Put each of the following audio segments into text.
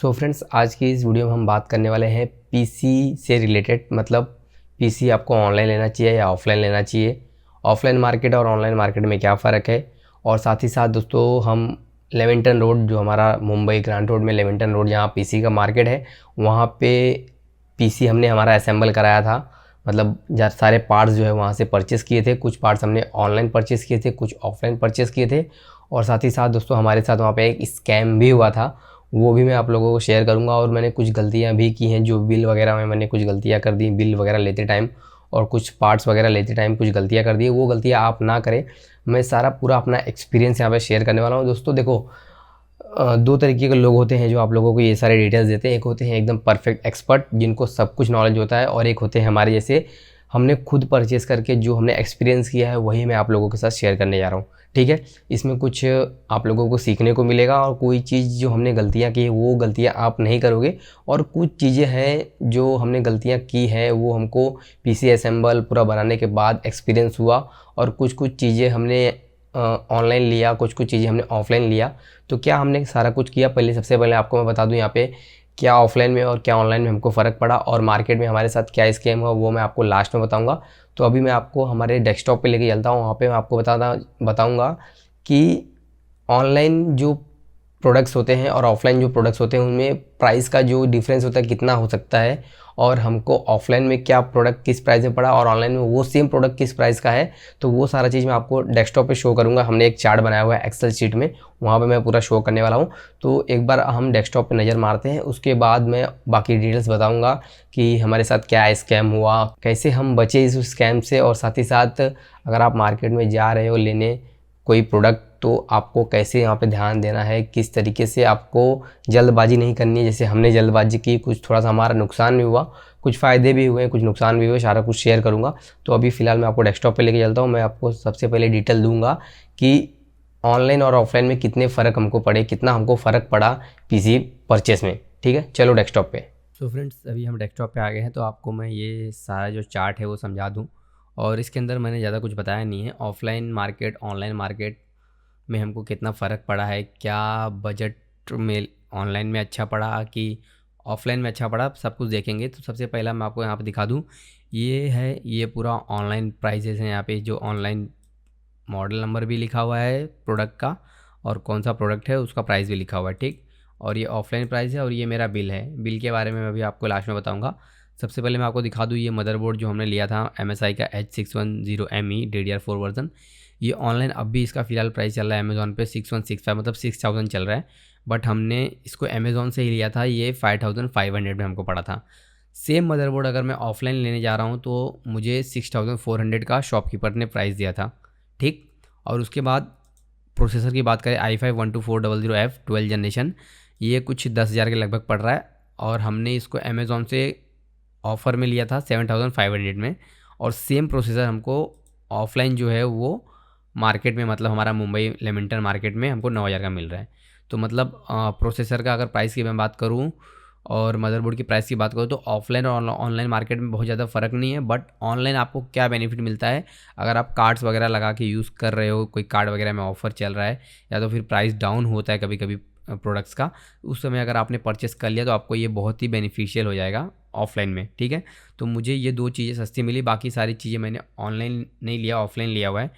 So friends, आज की इस वीडियो में हम बात करने वाले हैं पीसी से रिलेटेड। मतलब पीसी आपको ऑनलाइन लेना चाहिए या ऑफलाइन लेना चाहिए, ऑफलाइन मार्केट और ऑनलाइन मार्केट में क्या फ़र्क है। और साथ ही साथ दोस्तों, हम लेविंगटन रोड, जो हमारा मुंबई ग्रांट रोड में लेविंगटन रोड जहाँ पीसी का मार्केट है, वहाँ पे पीसी हमने हमारा असेंबल कराया था। मतलब जहाँ सारे पार्ट्स जो है वहाँ से परचेज़ किए थे। कुछ पार्ट्स हमने ऑनलाइन परचेज़ किए थे, कुछ ऑफलाइन परचेज़ किए थे। और साथ ही साथ दोस्तों, हमारे साथ वहाँ पे एक स्कैम भी हुआ था, वो भी मैं आप लोगों को शेयर करूंगा। और मैंने कुछ गलतियां भी की हैं, जो बिल वगैरह में मैंने कुछ गलतियां कर दी, बिल वगैरह लेते टाइम और कुछ पार्ट्स वगैरह लेते टाइम कुछ गलतियां कर दी। वो गलतियां आप ना करें। मैं सारा पूरा अपना एक्सपीरियंस यहाँ पे शेयर करने वाला हूँ। दोस्तों देखो, दो तरीके के लोग होते हैं जो आप लोगों को ये सारे डिटेल्स देते हैं। एक होते हैं एकदम परफेक्ट एक्सपर्ट, जिनको सब कुछ नॉलेज होता है, और एक होते हैं हमारे जैसे, हमने खुद परचेज़ करके जो हमने एक्सपीरियंस किया है वही मैं आप लोगों के साथ शेयर करने जा रहा हूँ। ठीक है, इसमें कुछ आप लोगों को सीखने को मिलेगा, और कोई चीज़ जो हमने गलतियाँ की वो गलतियाँ आप नहीं करोगे। और कुछ चीज़ें हैं जो हमने गलतियाँ की हैं, वो हमको पीसी असेंबल पूरा बनाने के बाद एक्सपीरियंस हुआ। और कुछ चीज़ें हमने ऑनलाइन लिया, कुछ चीज़ें हमने ऑफलाइन लिया। तो क्या हमने सारा कुछ किया, सबसे पहले आपको मैं बता दूं यहाँ पे क्या ऑफलाइन में और क्या ऑनलाइन में हमको फ़र्क पड़ा, और मार्केट में हमारे साथ क्या स्कैम हुआ, वो मैं आपको लास्ट में बताऊंगा। तो अभी मैं आपको हमारे डेस्कटॉप पे लेके चलता हूँ। वहाँ पे मैं आपको बताऊंगा कि ऑनलाइन जो प्रोडक्ट्स होते हैं और ऑफलाइन जो प्रोडक्ट्स होते हैं उनमें प्राइस का जो डिफरेंस होता है कितना हो सकता है, और हमको ऑफलाइन में क्या प्रोडक्ट किस प्राइस में पड़ा और ऑनलाइन में वो सेम प्रोडक्ट किस प्राइस का है। तो वो सारा चीज़ मैं आपको डेस्कटॉप पे शो करूँगा। हमने एक चार्ट बनाया हुआ है एक्सेल शीट में, वहाँ पे मैं पूरा शो करने वाला हूँ। तो एक बार हम डेस्कटॉप पे नज़र मारते हैं, उसके बाद मैं बाकी डिटेल्स बताऊँगा कि हमारे साथ क्या स्कैम हुआ, कैसे हम बचे इस स्कैम से। और साथ ही साथ अगर आप मार्केट में जा रहे हो लेने कोई प्रोडक्ट, तो आपको कैसे यहाँ पे ध्यान देना है, किस तरीके से आपको जल्दबाजी नहीं करनी है। जैसे हमने जल्दबाजी की, कुछ थोड़ा सा हमारा नुकसान भी हुआ, कुछ फ़ायदे भी हुए, कुछ नुकसान भी हुए, सारा कुछ शेयर करूँगा। तो अभी फ़िलहाल मैं आपको डेस्कटॉप पे लेके चलता हूँ। मैं आपको सबसे पहले डिटेल दूंगा कि ऑनलाइन और ऑफलाइन में कितने फ़र्क हमको पड़े, कितना हमको फ़र्क पड़ा पीसी परचेस में। ठीक है, चलो डेस्कटॉप पे। तो फ्रेंड्स, अभी हम डेस्कटॉप पे आ गए हैं। तो आपको मैं ये सारा जो चार्ट है वो समझा दूँ, और इसके अंदर मैंने ज़्यादा कुछ बताया नहीं है। ऑफलाइन मार्केट ऑनलाइन मार्केट में हमको कितना फ़र्क पड़ा है, क्या बजट में ऑनलाइन में अच्छा पड़ा कि ऑफलाइन में अच्छा पड़ा, सब कुछ देखेंगे। तो सबसे पहला मैं आपको यहाँ पे दिखा दूँ, ये है, ये पूरा ऑनलाइन प्राइजेस हैं। यहाँ पे जो ऑनलाइन मॉडल नंबर भी लिखा हुआ है प्रोडक्ट का, और कौन सा प्रोडक्ट है उसका प्राइस भी लिखा हुआ है। ठीक, और ये ऑफलाइन प्राइस है, और ये मेरा बिल है। बिल के बारे में मैं अभी आपको लास्ट में बताऊँगा। सबसे पहले मैं आपको दिखा दूँ, ये मदरबोर्ड जो हमने लिया था MSI का H610ME DDR4 वर्जन, ये ऑनलाइन अब भी इसका फ़िलहाल प्राइस चल रहा है अमेज़ॉन पे 6165, मतलब 6000 चल रहा है। बट हमने इसको अमेज़ॉन से ही लिया था, ये 5500 में हमको पड़ा था। सेम मदरबोर्ड अगर मैं ऑफलाइन लेने जा रहा हूँ तो मुझे 6400 का शॉपकीपर ने प्राइस दिया था। ठीक, और उसके बाद प्रोसेसर की बात करें, i5-12400F 12 जनरेशन, ये कुछ 10,000 के लगभग पड़ रहा है। और हमने इसको अमेज़ॉन से ऑफ़र में लिया था 7500 में। और सेम प्रोसेसर हमको ऑफलाइन जो है वो मार्केट में, मतलब हमारा मुंबई लेमिंटन मार्केट में हमको 9000 का मिल रहा है। तो मतलब प्रोसेसर का अगर प्राइस की मैं बात करूँ और मदरबोर्ड की प्राइस की बात करूँ, तो ऑफलाइन और ऑनलाइन मार्केट में बहुत ज़्यादा फ़र्क नहीं है। बट ऑनलाइन आपको क्या बेनिफिट मिलता है, अगर आप कार्ड्स वगैरह लगा के यूज़ कर रहे हो, कोई कार्ड वगैरह में ऑफ़र चल रहा है, या तो फिर प्राइस डाउन होता है कभी कभी प्रोडक्ट्स का, उस समय अगर आपने परचेस कर लिया तो आपको ये बहुत ही बेनिफिशियल हो जाएगा ऑफलाइन में। ठीक है, तो मुझे ये दो चीज़ें सस्ती मिली, बाकी सारी चीज़ें मैंने ऑनलाइन नहीं लिया, ऑफलाइन लिया हुआ है।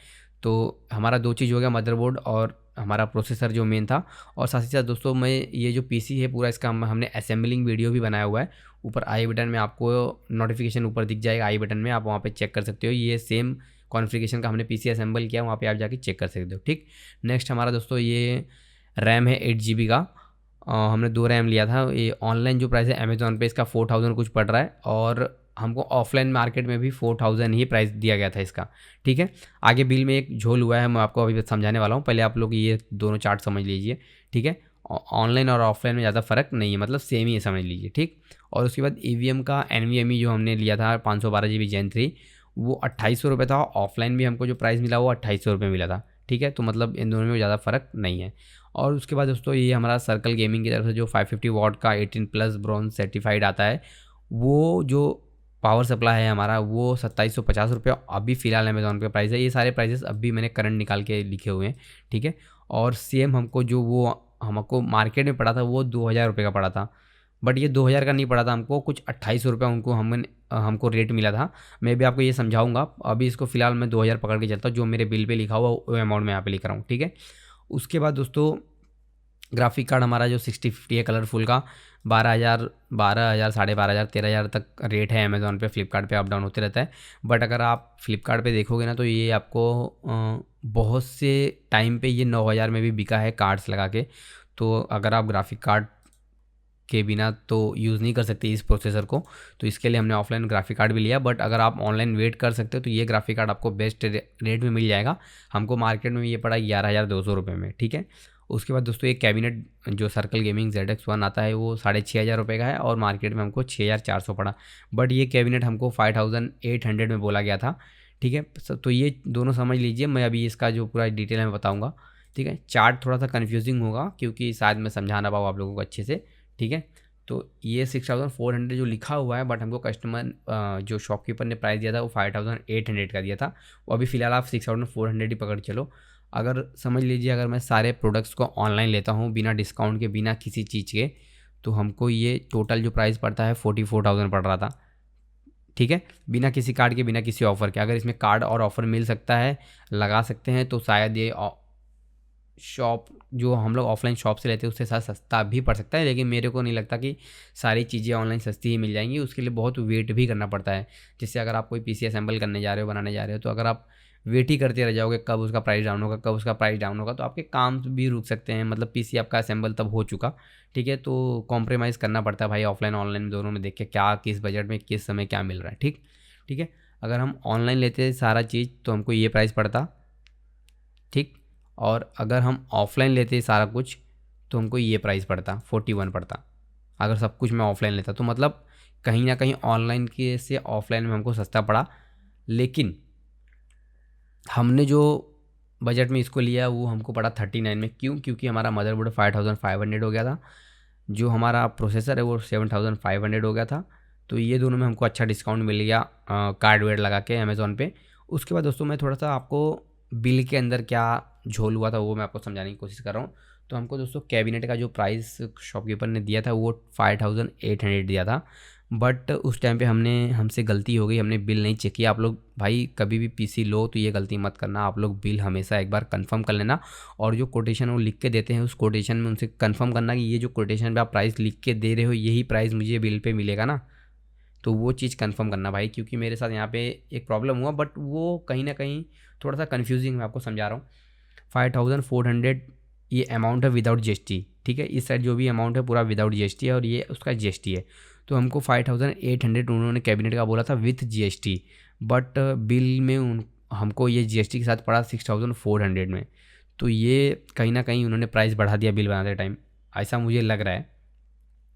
तो हमारा दो चीज़ हो गया, मदरबोर्ड और हमारा प्रोसेसर जो मेन था। और साथ ही साथ दोस्तों, मैं ये जो पीसी है पूरा, इसका हमने असेंबलिंग वीडियो भी बनाया हुआ है। ऊपर आई बटन में आपको नोटिफिकेशन ऊपर दिख जाएगा, आई बटन में आप वहाँ पे चेक कर सकते हो। ये सेम कॉन्फ़िगरेशन का हमने पीसी असेंबल किया, वहाँ पे आप जाके चेक कर सकते हो। ठीक, नेक्स्ट हमारा दोस्तों ये रैम है 8 GB का। हमने 2 रैम लिया था। ये ऑनलाइन जो प्राइस है अमेज़ॉन पे इसका 4000 कुछ पड़ रहा है, और हमको ऑफलाइन मार्केट में भी 4000 ही प्राइस दिया गया था इसका। ठीक है, आगे बिल में एक झोल हुआ है, मैं आपको अभी समझाने वाला हूँ। पहले आप लोग ये दोनों चार्ट समझ लीजिए। ठीक है, ऑनलाइन और ऑफलाइन में ज़्यादा फ़र्क नहीं है, मतलब सेम ही है, समझ लीजिए। ठीक, और उसके बाद EVM का NVMe जो हमने लिया था 512 GB Gen 3, वो 2800 रुपये था। ऑफलाइन भी हमको जो प्राइस मिला वो 2800 रुपये मिला था। ठीक है, तो मतलब इन दोनों में ज़्यादा फ़र्क नहीं है। और उसके बाद दोस्तों, ये हमारा सर्कल गेमिंग की तरफ से जो 550 वाट का 18+ ब्रॉन्ज सर्टिफाइड आता है, वो जो पावर सप्लाई है हमारा, वो 2750 रुपये अभी फ़िलहाल अमेज़ॉन पे प्राइस है। ये सारे प्राइसेस अभी मैंने करंट निकाल के लिखे हुए हैं। ठीक है, और सेम हमको जो वो हमको मार्केट में पड़ा था वो 2000 रुपये का पड़ा था, बट ये 2000 का नहीं पड़ा था, हमको कुछ 2800 रुपये हमको रेट मिला था। मैं भी आपको ये समझाऊंगा। अभी इसको फिलहाल मैं 2000 पकड़ के चलता हूँ, जो मेरे बिल पे लिखा हुआ वो अमाउंट मैं यहाँ पे लिख रहा हूँ, ठीक है। उसके बाद दोस्तों ग्राफिक कार्ड हमारा जो 6050 है कलरफुल का 12,000 12,500 13,000 तक रेट है अमेज़ॉन पे, फ्लिपकार्ट पे अप डाउन होते रहता है। बट अगर आप फ्लिपकार्ट पे देखोगे ना तो ये आपको बहुत से टाइम पे ये 9,000 में भी बिका है कार्ड्स लगा के। तो अगर आप ग्राफिक कार्ड के बिना तो यूज़ नहीं कर सकते इस प्रोसेसर को, तो इसके लिए हमने ऑफलाइन ग्राफिक कार्ड भी लिया। बट अगर आप ऑनलाइन वेट कर सकते हो तो ये ग्राफिक कार्ड आपको बेस्ट रेट में मिल जाएगा। हमको मार्केट में ये पड़ा 11,200 रुपये में, ठीक है। उसके बाद दोस्तों एक कैबिनेट जो सर्कल गेमिंग ZX1 आता है वो 6,500 रुपये का है और मार्केट में हमको 6,400 पड़ा। बट ये कैबिनेट हमको 5,800 में बोला गया था, ठीक है। तो ये दोनों समझ लीजिए, मैं अभी इसका जो पूरा डिटेल है मैं बताऊँगा, ठीक है। चार्ट थोड़ा सा कन्फ्यूजिंग होगा क्योंकि शायद मैं समझा ना पाऊँ आप लोगों को अच्छे से, ठीक है। तो ये 6,400 जो लिखा हुआ है, बट हमको कस्टमर जो शॉपकीपर ने प्राइस दिया था वो 5,800 का दिया था। वो अभी फ़िलहाल आप 6,400 ही पकड़ चलो। अगर समझ लीजिए अगर मैं सारे प्रोडक्ट्स को ऑनलाइन लेता हूँ बिना डिस्काउंट के, बिना किसी चीज़ के, तो हमको ये टोटल जो प्राइस पड़ता है 44,000 पड़ रहा था, ठीक है। बिना किसी कार्ड के, बिना किसी ऑफ़र के। अगर इसमें कार्ड और ऑफ़र मिल सकता है, लगा सकते हैं, तो शायद ये शॉप जो हम लोग ऑफलाइन शॉप से लेते हैं उससे साथ सस्ता भी पड़ सकता है। लेकिन मेरे को नहीं लगता कि सारी चीज़ें ऑनलाइन सस्ती ही मिल जाएंगी, उसके लिए बहुत वेट भी करना पड़ता है। जैसे अगर आप कोई पीसी असेंबल करने जा रहे हो, बनाने जा रहे हो, तो अगर आप वेट ही करते रह जाओगे कब उसका प्राइस डाउन होगा, कब उसका प्राइस डाउन होगा, तो आपके काम भी रुक सकते हैं। मतलब पीसी आपका असेंबल तब हो चुका, ठीक है। तो कॉम्प्रोमाइज़ करना पड़ता है भाई ऑफलाइन ऑनलाइन दोनों में, देख के क्या किस बजट में किस समय क्या मिल रहा है, ठीक है। अगर हम ऑनलाइन लेते सारा चीज़ तो हमको ये प्राइस पड़ता, ठीक। और अगर हम ऑफलाइन लेते सारा कुछ तो हमको ये प्राइस पड़ता 41 पड़ता, अगर सब कुछ मैं ऑफलाइन लेता। तो मतलब कहीं ना कहीं ऑनलाइन के से ऑफलाइन में हमको सस्ता पड़ा। लेकिन हमने जो बजट में इसको लिया वो हमको पड़ा 39 में। क्यों? क्योंकि हमारा मदरबोर्ड 5,500 हो गया था, जो हमारा प्रोसेसर है वो 7,500 हो गया था। तो ये दोनों में हमको अच्छा डिस्काउंट मिल गया कार्ड वेड लगा के अमेज़ॉन पे। उसके बाद दोस्तों मैं थोड़ा सा आपको बिल के अंदर क्या झोल हुआ था वो मैं आपको समझाने की कोशिश कर रहा हूँ। तो हमको दोस्तों कैबिनेट का जो प्राइस शॉपकीपर ने दिया था वो 5,800 दिया था। बट उस टाइम पे हमसे गलती हो गई, हमने बिल नहीं चेक किया। आप लोग भाई कभी भी पीसी लो तो ये गलती मत करना, आप लोग बिल हमेशा एक बार कंफर्म कर लेना। और जो कोटेशन वो लिख के देते हैं उस कोटेशन में उनसे कंफर्म करना कि ये जो कोटेशन पे आप प्राइस लिख के दे रहे हो यही प्राइस मुझे बिल पे मिलेगा ना, तो वो चीज़ कंफर्म करना भाई। क्योंकि मेरे साथ यहाँ पे एक प्रॉब्लम हुआ, बट वो कहीं ना कहीं थोड़ा सा कन्फ्यूजिंग मैं आपको समझा रहा हूँ। 5,400 ये अमाउंट है विदाउट GST, ठीक है। इस साइड जो भी अमाउंट है पूरा विदाउट GST है और ये उसका GST है। तो हमको 5,800 उन्होंने कैबिनेट का बोला था विथ GST, बट बिल में हमको ये GST के साथ पड़ा 6,400 में। तो ये कहीं ना कहीं उन्होंने प्राइस बढ़ा दिया बिल बनाते टाइम, ऐसा मुझे लग रहा है।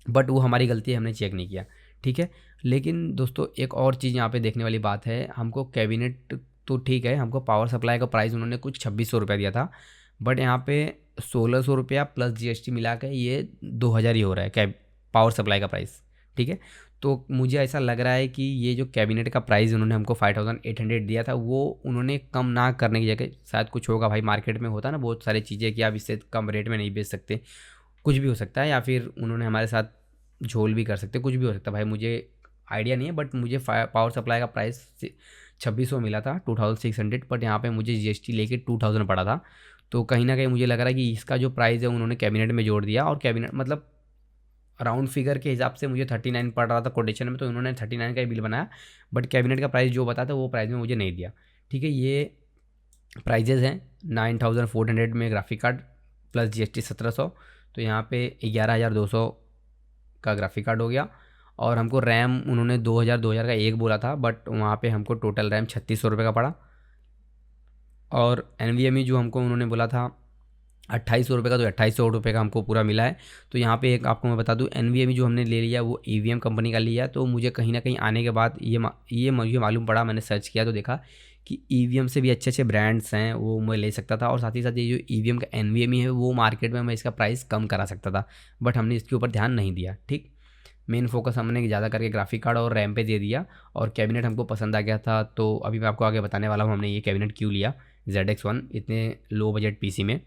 बट वो हमारी गलती है, हमने चेक नहीं किया, ठीक है। लेकिन दोस्तों एक और चीज़ यहाँ पे देखने वाली बात है, हमको कैबिनेट तो ठीक है, हमको पावर सप्लाई का प्राइस उन्होंने कुछ 2,600 रुपया दिया था। बट यहाँ पे 1,600 रुपया प्लस GST मिला के ये 2,000 ही हो रहा है पावर सप्लाई का प्राइस, ठीक है। तो मुझे ऐसा लग रहा है कि ये जो कैबिनेट का प्राइस उन्होंने हमको 5,800 दिया था वो उन्होंने कम ना करने की जगह शायद कुछ होगा भाई, मार्केट में होता है ना बहुत सारी चीज़ें कि आप इससे कम रेट में नहीं बेच सकते, कुछ भी हो सकता है। या फिर उन्होंने हमारे साथ झोल भी कर सकते, कुछ भी हो सकता है भाई, मुझे आइडिया नहीं है। बट मुझे पावर सप्लाई का प्राइस 2,600 मिला था, 2,600। बट यहाँ पे मुझे GST लेके 2,000 पड़ा था। तो कहीं ना कहीं मुझे लग रहा है कि इसका जो प्राइस है उन्होंने कैबिनेट में जोड़ दिया, और कैबिनेट मतलब राउंड फिगर के हिसाब से मुझे 39 पड़ रहा था कोटेशन में, तो उन्होंने 39 का ही बिल बनाया। बट कैबिनेट का प्राइस जो बताया था वो प्राइस में मुझे नहीं दिया, ठीक है। ये प्राइजेज़ हैं 9,400 में ग्राफिक कार्ड प्लस GST 1,700, तो यहाँ पे 11,200 का ग्राफिक कार्ड हो गया। और हमको रैम उन्होंने 2,000 का एक बोला था, बट वहाँ पे हमको टोटल रैम 3,600 रुपये का पड़ा। और NVMe जो हमको उन्होंने बोला था 2,800 रुपये का, तो 2,800 रुपये का हमको पूरा मिला है। तो यहाँ पे एक आपको मैं बता दूँ, NVMe जो हमने ले लिया वो EVM कंपनी का लिया। तो मुझे कहीं ना कहीं आने के बाद ये मुझे मालूम पड़ा, मैंने सर्च किया तो देखा कि EVM से भी अच्छे अच्छे ब्रांड्स हैं वो मैं ले सकता था। और साथ ही साथ ये जो EVM का NVMe है वो मार्केट में मैं इसका प्राइस कम करा सकता था, बट हमने इसके ऊपर ध्यान नहीं दिया, ठीक। मेन फोकस हमने ज़्यादा करके ग्राफिक कार्ड और रैम पे दे दिया। और कैबिनेट हमको पसंद आ गया था, तो अभी मैं आपको आगे बताने वाला हूँ हमने ये कैबिनेट क्यों लिया ZX1 इतने लो बजट पीसी में।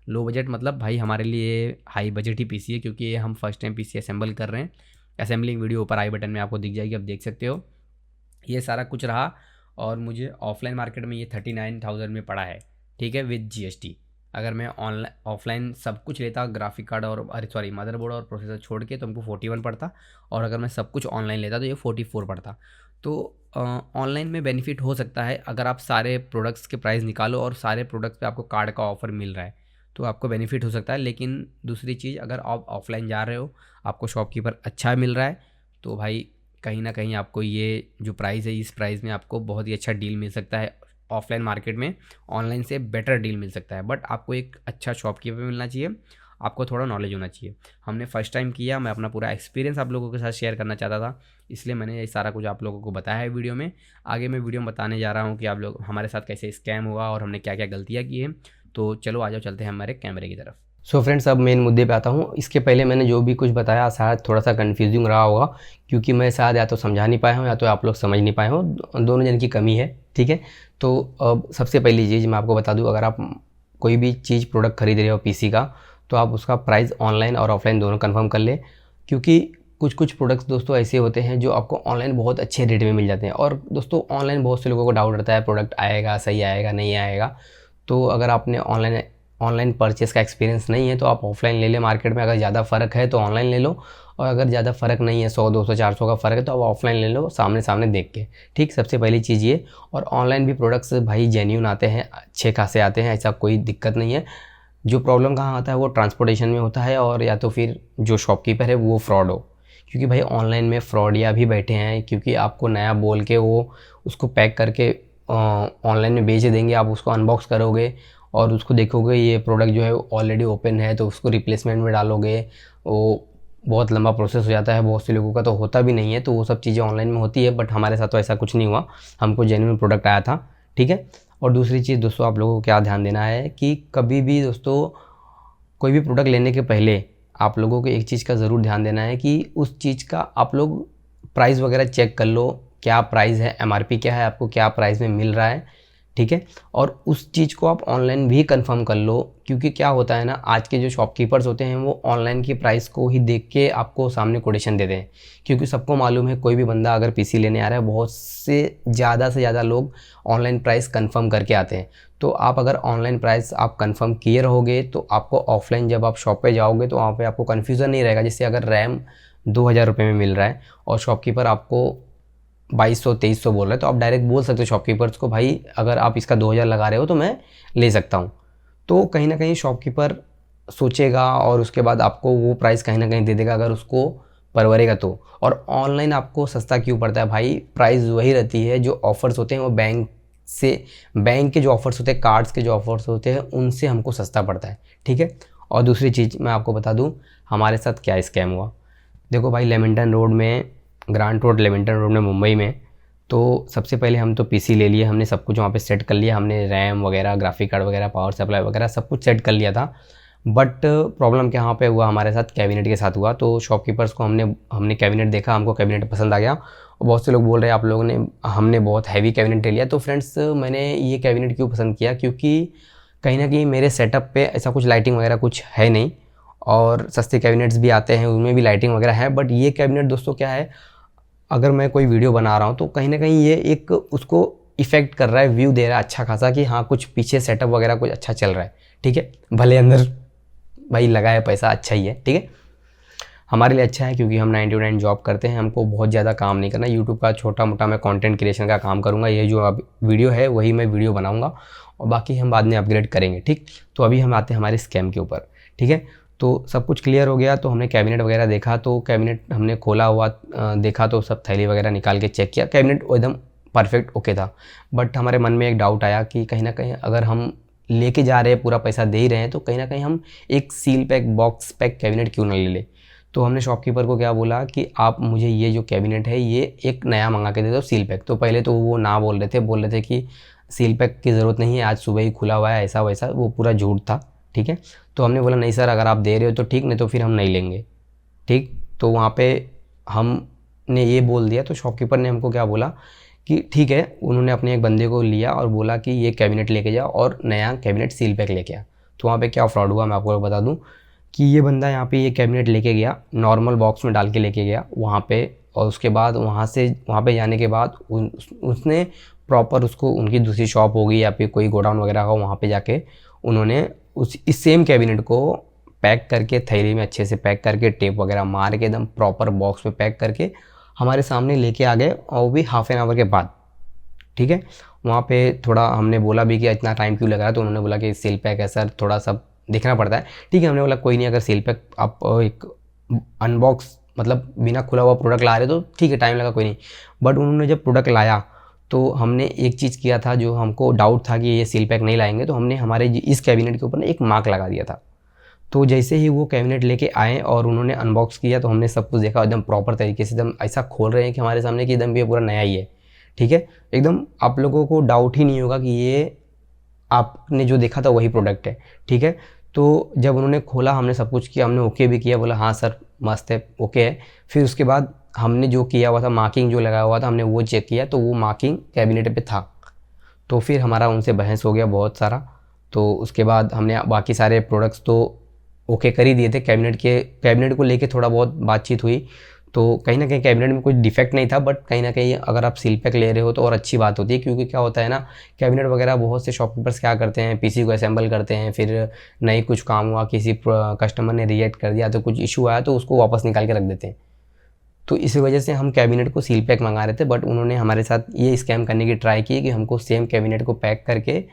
लो बजट मतलब भाई हमारे लिए हाई बजट ही पीसी है, क्योंकि ये हम फर्स्ट टाइम पीसी असेंबल कर रहे हैं। असेंबलिंग वीडियो ऊपर आई बटन में आपको दिख जाएगी, आप देख सकते हो। ये सारा कुछ रहा, और मुझे ऑफलाइन मार्केट में ये 39,000 में पड़ा है, ठीक है, विद जीएसटी। अगर मैं ऑनलाइन ऑफलाइन सब कुछ लेता, ग्राफिक कार्ड और मदरबोर्ड और प्रोसेसर छोड़ के, तो हमको 41 पड़ता, और अगर मैं सब कुछ ऑनलाइन लेता तो ये 44 पड़ता। तो ऑनलाइन में बेनिफिट हो सकता है अगर आप सारे प्रोडक्ट्स के प्राइस निकालो और सारे प्रोडक्ट्स पे आपको कार्ड का ऑफर मिल रहा है, तो आपको बेनिफिट हो सकता है। लेकिन दूसरी चीज़, अगर आप ऑफलाइन जा रहे हो, आपको शॉपकीपर अच्छा मिल रहा है, तो भाई कहीं ना कहीं आपको ये जो प्राइस है, इस प्राइस में आपको बहुत ही अच्छा डील मिल सकता है। ऑफलाइन मार्केट में ऑनलाइन से बेटर डील मिल सकता है, बट आपको एक अच्छा शॉपकीपर मिलना चाहिए, आपको थोड़ा नॉलेज होना चाहिए। हमने फर्स्ट टाइम किया, मैं अपना पूरा एक्सपीरियंस आप लोगों के साथ शेयर करना चाहता था, इसलिए मैंने ये सारा कुछ आप लोगों को बताया है वीडियो में। आगे मैं वीडियो में बताने जा रहा हूँ कि आप लोग हमारे साथ कैसे स्कैम हुआ और हमने क्या क्या गलतियाँ की हैं। तो चलो आ जाओ, चलते हैं हमारे कैमरे की तरफ। सो फ्रेंड्स, अब मेन मुद्दे पे आता हूँ। इसके पहले मैंने जो भी कुछ बताया शायद थोड़ा सा कन्फ्यूजिंग रहा होगा, क्योंकि मैं शायद या तो समझा नहीं पाया हूँ या तो आप लोग समझ नहीं पाए हो, दोनों जन की कमी है, ठीक है। तो अब सबसे पहली चीज़ मैं आपको बता दूँ, अगर आप कोई भी चीज़ प्रोडक्ट खरीद रहे हो पीसी का, तो आप उसका प्राइस ऑनलाइन और ऑफलाइन दोनों कन्फर्म कर ले, क्योंकि कुछ कुछ प्रोडक्ट्स दोस्तों ऐसे होते हैं जो आपको ऑनलाइन बहुत अच्छे रेट में मिल जाते हैं। और दोस्तों ऑनलाइन बहुत से लोगों को डाउट रहता है, प्रोडक्ट आएगा, सही आएगा, नहीं आएगा। तो अगर आपने ऑनलाइन परचेस का एक्सपीरियंस नहीं है तो आप ऑफलाइन ले लें मार्केट में। अगर ज़्यादा फ़र्क है तो ऑनलाइन ले लो, और अगर ज़्यादा फ़र्क नहीं है, 100 200 400 का फ़र्क है, तो आप ऑफलाइन ले लो सामने सामने देख के, ठीक। सबसे पहली चीज़ ये। और ऑनलाइन भी प्रोडक्ट्स भाई जेन्यून आते हैं, अच्छे खासे आते हैं, ऐसा कोई दिक्कत नहीं है। जो प्रॉब्लम कहाँ आता है वो ट्रांसपोर्टेशन में होता है, और या तो फिर जो शॉपकीपर है वो फ्रॉड हो, क्योंकि भाई ऑनलाइन में फ्रॉडिया भी बैठे हैं, क्योंकि आपको नया बोल के वो उसको पैक करके ऑनलाइन में बेच देंगे। आप उसको अनबॉक्स करोगे और उसको देखोगे ये प्रोडक्ट जो है ऑलरेडी ओपन है, तो उसको रिप्लेसमेंट में डालोगे, वो बहुत लंबा प्रोसेस हो जाता है। बहुत से लोगों का तो होता भी नहीं है, तो वो सब चीज़ें ऑनलाइन में होती है, बट हमारे साथ तो ऐसा कुछ नहीं हुआ, हमको जेन्युइन प्रोडक्ट आया था, ठीक है। और दूसरी चीज़ दोस्तों, आप लोगों को क्या ध्यान देना है कि कभी भी दोस्तों कोई भी प्रोडक्ट लेने के पहले आप लोगों को एक चीज़ का ज़रूर ध्यान देना है कि उस चीज़ का आप लोग प्राइस वगैरह चेक कर लो, क्या प्राइस है, एमआरपी क्या है, आपको क्या प्राइस में मिल रहा है, ठीक है। और उस चीज़ को आप ऑनलाइन भी कंफर्म कर लो, क्योंकि क्या होता है ना, आज के जो शॉपकीपर्स होते हैं वो ऑनलाइन की प्राइस को ही देख के आपको सामने कोटेशन देते हैं, क्योंकि सबको मालूम है कोई भी बंदा अगर पीसी लेने आ रहा है, बहुत से ज़्यादा लोग ऑनलाइन प्राइस कंफर्म करके आते हैं। तो आप अगर ऑनलाइन प्राइस आप कंफर्म किए रहोगे, तो आपको ऑफलाइन जब आप शॉप पे जाओगे तो वहाँ पे आपको कन्फ्यूज़न नहीं रहेगा। जैसे अगर रैम 2,000 रुपये में मिल रहा है और शॉपकीपर आपको 2200-2300 बोल रहा है, तो आप डायरेक्ट बोल सकते हो शॉपकीपर्स को, भाई अगर आप इसका 2000 लगा रहे हो तो मैं ले सकता हूँ। तो कहीं ना कहीं शॉपकीपर सोचेगा और उसके बाद आपको वो प्राइस कहीं ना कहीं दे देगा, अगर उसको परवरेगा तो। और ऑनलाइन आपको सस्ता क्यों पड़ता है भाई? प्राइस वही रहती है, जो ऑफ़र्स होते हैं वो बैंक के जो ऑफ़र्स होते हैं, कार्ड्स के जो ऑफ़र्स होते हैं, उनसे हमको सस्ता पड़ता है, ठीक है। और दूसरी चीज़ मैं आपको बता दूँ हमारे साथ क्या स्कैम हुआ। देखो भाई, लेमिंटन रोड में, ग्रांट रोड लेमिंटन रोड में, मुंबई में, तो सबसे पहले हम तो पीसी ले लिए, हमने सब कुछ वहाँ पे सेट कर लिया, हमने रैम वगैरह, ग्राफिक कार्ड वगैरह, पावर सप्लाई वगैरह सब कुछ सेट कर लिया था। बट प्रॉब्लम क्या यहाँ पे हुआ, हमारे साथ कैबिनेट के साथ हुआ। तो शॉपकीपर्स को हमने कैबिनेट देखा, हमको कैबिनेट पसंद आ गया, और बहुत से लोग बोल रहे हैं आप लोगों ने, हमने बहुत हैवी कैबिनेट ले लिया। तो फ्रेंड्स, मैंने ये कैबिनेट क्यों पसंद किया, क्योंकि कहीं ना कहीं मेरे सेटअप पे ऐसा कुछ लाइटिंग वगैरह कुछ है नहीं, और सस्ते कैबिनेट्स भी आते हैं उनमें भी लाइटिंग वगैरह है। बट ये कैबिनेट दोस्तों क्या है, अगर मैं कोई वीडियो बना रहा हूँ तो कहीं ना कहीं ये एक उसको इफ़ेक्ट कर रहा है, व्यू दे रहा है अच्छा खासा, कि हाँ कुछ पीछे सेटअप वगैरह कुछ अच्छा चल रहा है, ठीक है। भले अंदर भाई लगा है पैसा, अच्छा ही है, ठीक है, हमारे लिए अच्छा है, क्योंकि हम 9 to 9 जॉब करते हैं, हमको बहुत ज़्यादा काम नहीं करना। यूट्यूब का छोटा मोटा मैं कंटेंट क्रिएशन का काम करूँगा, ये जो अब वीडियो है वही मैं वीडियो बनाऊँगा, और बाकी हम बाद में अपग्रेड करेंगे, ठीक। तो अभी हम आते हैं हमारे स्कैम के ऊपर, ठीक है। तो सब कुछ क्लियर हो गया, तो हमने कैबिनेट वगैरह देखा, तो कैबिनेट हमने खोला हुआ देखा, तो सब थैली वगैरह निकाल के चेक किया, कैबिनेट एकदम परफेक्ट ओके था। बट हमारे मन में एक डाउट आया कि कहीं ना कहीं अगर हम लेके जा रहे हैं, पूरा पैसा दे ही रहे हैं, तो कहीं ना कहीं हम एक seal pack, box pack cabinet क्यों ना ले ले। तो हमने शॉपकीपर को क्या बोला कि आप मुझे ये जो कैबिनेट है ये एक नया मंगा के दे दो, सील पैक। तो पहले तो वो ना बोल रहे थे कि सील पैक की ज़रूरत नहीं है, आज सुबह ही खुला हुआ है, ऐसा वैसा, वो पूरा झूठ था, ठीक है। तो हमने बोला नहीं सर, अगर आप दे रहे हो तो ठीक, नहीं तो फिर हम नहीं लेंगे, ठीक। तो वहाँ पे हमने ये बोल दिया, तो शॉपकीपर ने हमको क्या बोला कि ठीक है, उन्होंने अपने एक बंदे को लिया और बोला कि ये कैबिनेट लेके जाओ और नया कैबिनेट सील पैक लेके आ। तो वहाँ पे क्या फ्रॉड हुआ मैं आपको बता दूँ कि ये बंदा यहाँ पे ये कैबिनेट लेके गया, नॉर्मल बॉक्स में डाल के लेके गया वहाँ पे, और उसके बाद वहाँ पे जाने के बाद उसने प्रॉपर उसको उनकी दूसरी शॉप होगी या फिर कोई गोडाउन वगैरह हो, वहाँ पे जाके उन्होंने इस सेम कैबिनेट को पैक करके थैली में अच्छे से पैक करके टेप वगैरह मार के एकदम प्रॉपर बॉक्स में पैक करके हमारे सामने लेके आ गए, और वो भी हाफ एन आवर के बाद। ठीक है, वहाँ पे थोड़ा हमने बोला भी कि इतना टाइम क्यों लगा है, तो उन्होंने बोला कि सील पैक है सर, थोड़ा सा देखना पड़ता है। ठीक है, हमने बोला कोई नहीं, अगर सील पैक आप एक अनबॉक्स मतलब बिना खुला हुआ प्रोडक्ट ला रहे तो ठीक है, टाइम लगा कोई नहीं। बट उन्होंने जब प्रोडक्ट लाया तो हमने एक चीज़ किया था जो हमको डाउट था कि ये सील पैक नहीं लाएंगे, तो हमने हमारे इस कैबिनेट के ऊपर ना एक मार्क लगा दिया था। तो जैसे ही वो कैबिनेट लेके आए और उन्होंने अनबॉक्स किया तो हमने सब कुछ देखा एकदम प्रॉपर तरीके से, एकदम ऐसा खोल रहे हैं कि हमारे सामने कि एकदम ये पूरा नया ही है। ठीक है, एकदम आप लोगों को डाउट ही नहीं होगा कि ये आपने जो देखा था वही प्रोडक्ट है। ठीक है, तो जब उन्होंने खोला हमने सब कुछ किया, हमने ओके भी किया, बोला हाँ सर मस्त है, ओके है। फिर उसके बाद हमने जो किया हुआ था, मार्किंग जो लगाया हुआ था, हमने वो चेक किया तो वो मार्किंग कैबिनेट पे था। तो फिर हमारा उनसे बहस हो गया बहुत सारा। तो उसके बाद हमने बाकी सारे प्रोडक्ट्स तो ओके कर ही दिए थे, कैबिनेट को लेके थोड़ा बहुत बातचीत हुई। तो कहीं ना कहीं कैबिनेट में कोई डिफेक्ट नहीं था, बट कहीं ना कहीं अगर आप सील पैक ले रहे हो तो और अच्छी बात होती है, क्योंकि क्या होता है ना, कैबिनेट वगैरह बहुत से शॉपकीपर्स क्या करते हैं, पीसी को असेंबल करते हैं, फिर नहीं कुछ काम हुआ, किसी कस्टमर ने रिजेक्ट कर दिया तो कुछ इशू आया तो उसको वापस निकाल के रख देते हैं। तो इस वजह से हम कैबिनेट को सील पैक मंगा रहे थे, बट उन्होंने हमारे साथ ये स्कैम करने की ट्राई की कि हमको सेम कैबिनेट को पैक करके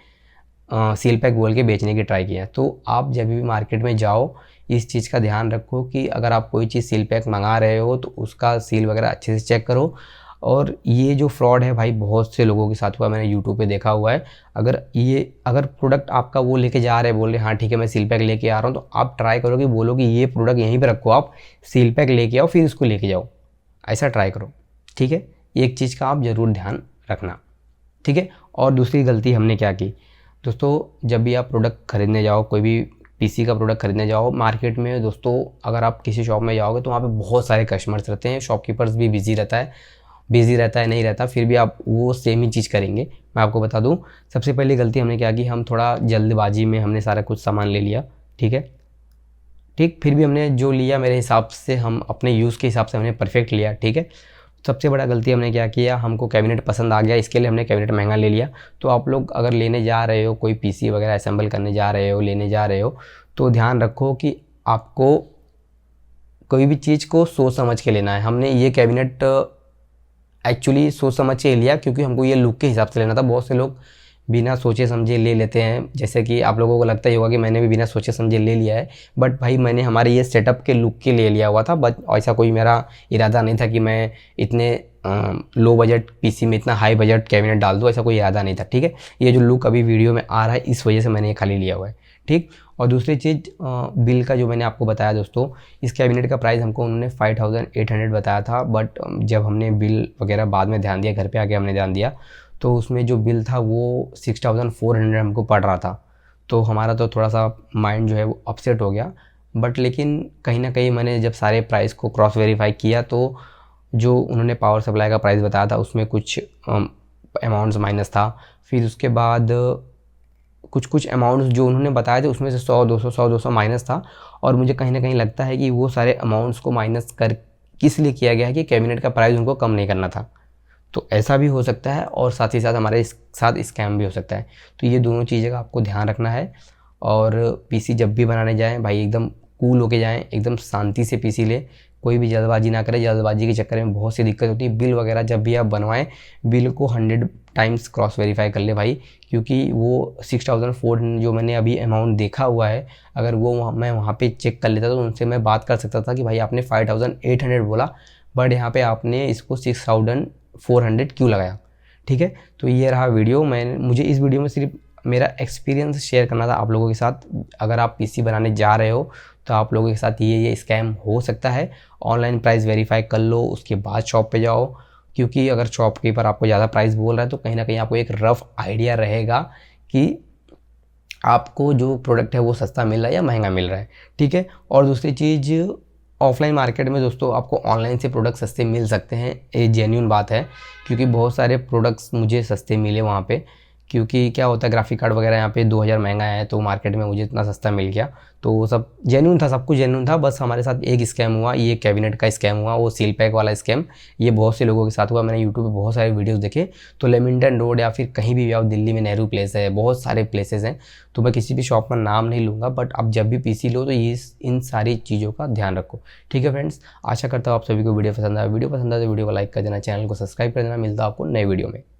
सील पैक बोल के बेचने की ट्राई किया। तो आप जब भी मार्केट में जाओ इस चीज़ का ध्यान रखो कि अगर आप कोई चीज़ सील पैक मंगा रहे हो तो उसका सील वगैरह अच्छे से चेक करो। और ये जो फ्रॉड है भाई बहुत से लोगों के साथ हुआ, मैंने यूट्यूब पे देखा हुआ है। अगर प्रोडक्ट आपका वो लेके जा रहे हैं, बोल रहे हाँ ठीक है मैं सील पैक लेके आ रहा हूँ, तो आप ट्राई करो कि बोलो कि ये प्रोडक्ट यहीं पे रखो, आप सील पैक लेके आओ फिर इसको लेके जाओ, ऐसा ट्राई करो। ठीक है, एक चीज़ का आप ज़रूर ध्यान रखना। ठीक है, और दूसरी गलती हमने क्या की दोस्तों, जब भी आप प्रोडक्ट खरीदने जाओ, कोई भी पीसी का प्रोडक्ट खरीदने जाओ मार्केट में दोस्तों, अगर आप किसी शॉप में जाओगे तो वहाँ पे बहुत सारे कस्टमर्स रहते हैं, शॉपकीपर्स भी बिजी रहता है नहीं रहता, फिर भी आप वो सेम ही चीज़ करेंगे। मैं आपको बता दूँ, सबसे पहली गलती हमने क्या की, हम थोड़ा जल्दबाजी में हमने सारा कुछ सामान ले लिया। ठीक है, फिर भी हमने जो लिया मेरे हिसाब से हम अपने यूज़ के हिसाब से हमने परफेक्ट लिया। ठीक है, सबसे बड़ा गलती हमने क्या किया, हमको कैबिनेट पसंद आ गया, इसके लिए हमने कैबिनेट महंगा ले लिया। तो आप लोग अगर लेने जा रहे हो, कोई पीसी वगैरह असेंबल करने जा रहे हो, लेने जा रहे हो, तो ध्यान रखो कि आपको कोई भी चीज़ को सोच समझ के लेना है। हमने ये कैबिनेट एक्चुअली सोच समझ के लिया क्योंकि हमको ये लुक के हिसाब से लेना था। बहुत से लोग बिना सोचे समझे ले लेते हैं, जैसे कि आप लोगों को लगता ही होगा कि मैंने भी बिना सोचे समझे ले लिया है, बट भाई मैंने हमारे ये सेटअप के लुक के लिए लिया हुआ था। बट ऐसा कोई मेरा इरादा नहीं था कि मैं इतने लो बजट पीसी में इतना हाई बजट कैबिनेट डाल दूँ, ऐसा कोई इरादा नहीं था। ठीक है, ये जो लुक अभी वीडियो में आ रहा है इस वजह से मैंने ये खाली लिया हुआ है। ठीक, और दूसरी चीज़ बिल का जो मैंने आपको बताया दोस्तों, इस कैबिनेट का प्राइस हमको उन्होंने 5800 बताया था, बट जब हमने बिल वगैरह बाद में ध्यान दिया, घर पे आके हमने ध्यान दिया, तो उसमें जो बिल था वो 6400 हमको पड़ रहा था। तो हमारा तो थोड़ा सा माइंड जो है वो अपसेट हो गया। बट लेकिन कहीं ना कहीं मैंने जब सारे प्राइस को क्रॉस वेरीफाई किया तो जो उन्होंने पावर सप्लाई का प्राइस बताया था उसमें कुछ अमाउंट्स माइनस था। फिर उसके बाद कुछ अमाउंट्स जो उन्होंने बताए थे उसमें से 100-200 माइनस था। और मुझे कहीं ना कहीं लगता है कि वो सारे अमाउंट्स को माइनस कर किस लिए किया गया है कि कैबिनेट का प्राइस उनको कम नहीं करना था। तो ऐसा भी हो सकता है, और साथ ही साथ हमारे साथ स्कैम भी हो सकता है। तो ये दोनों चीज़ें का आपको ध्यान रखना है। और पीसी जब भी बनाने जाएं भाई एकदम कूल होके जाएं, एकदम शांति से पीसी लें, कोई भी जल्दबाजी ना करें। जल्दबाजी के चक्कर में बहुत सी दिक्कत होती है। बिल वगैरह जब भी आप बनवाएं, बिल को 100 टाइम्स क्रॉस वेरीफाई कर ले भाई, क्योंकि वो 6400 जो मैंने अभी अमाउंट देखा हुआ है, अगर वो मैं वहाँ पे चेक कर लेता तो उनसे मैं बात कर सकता था कि भाई आपने 5800 बोला, बट यहाँ पे आपने इसको 6400 क्यों लगाया। ठीक है, तो ये रहा वीडियो। मुझे इस वीडियो में सिर्फ मेरा एक्सपीरियंस शेयर करना था आप लोगों के साथ। अगर आप पीसी बनाने जा रहे हो तो आप लोगों के साथ ये स्कैम हो सकता है। ऑनलाइन प्राइस वेरीफाई कर लो, उसके बाद शॉप पे जाओ, क्योंकि अगर शॉपकीपर आपको ज़्यादा प्राइस बोल रहा है तो कहीं ना कहीं आपको एक रफ़ आइडिया रहेगा कि आपको जो प्रोडक्ट है वो सस्ता मिल रहा है या महंगा मिल रहा है। ठीक है, और दूसरी चीज़, ऑफलाइन मार्केट में दोस्तों आपको ऑनलाइन से प्रोडक्ट सस्ते मिल सकते हैं, ये जेन्युइन बात है, क्योंकि बहुत सारे प्रोडक्ट्स मुझे सस्ते मिले वहाँ पे, क्योंकि क्या होता है ग्राफिक कार्ड वगैरह यहाँ पे 2000 महंगा है, तो मार्केट में मुझे इतना सस्ता मिल गया। तो सब जेन्युइन था, सब कुछ जेन्युइन था। बस हमारे साथ एक स्कैम हुआ, ये कैबिनेट का स्कैम हुआ, वो सील पैक वाला स्कैम। ये बहुत से लोगों के साथ हुआ। मैंने यूट्यूब पे बहुत सारे वीडियोस देखे। तो लेमिंगटन रोड या फिर कहीं भी आओ, दिल्ली में नेहरू प्लेस है, बहुत सारे प्लेसेस हैं। तो मैं किसी भी शॉप का नाम नहीं लूँगा, बट अब जब भी पीसी लो तो ये इन सारी चीज़ों का ध्यान रखो। ठीक है फ्रेंड्स, आशा करता हूँ आप सभी को वीडियो पसंद आया। वीडियो पसंद आया तो वीडियो को लाइक कर देना, चैनल को सब्सक्राइब कर देना। मिलता है आपको नए वीडियो में।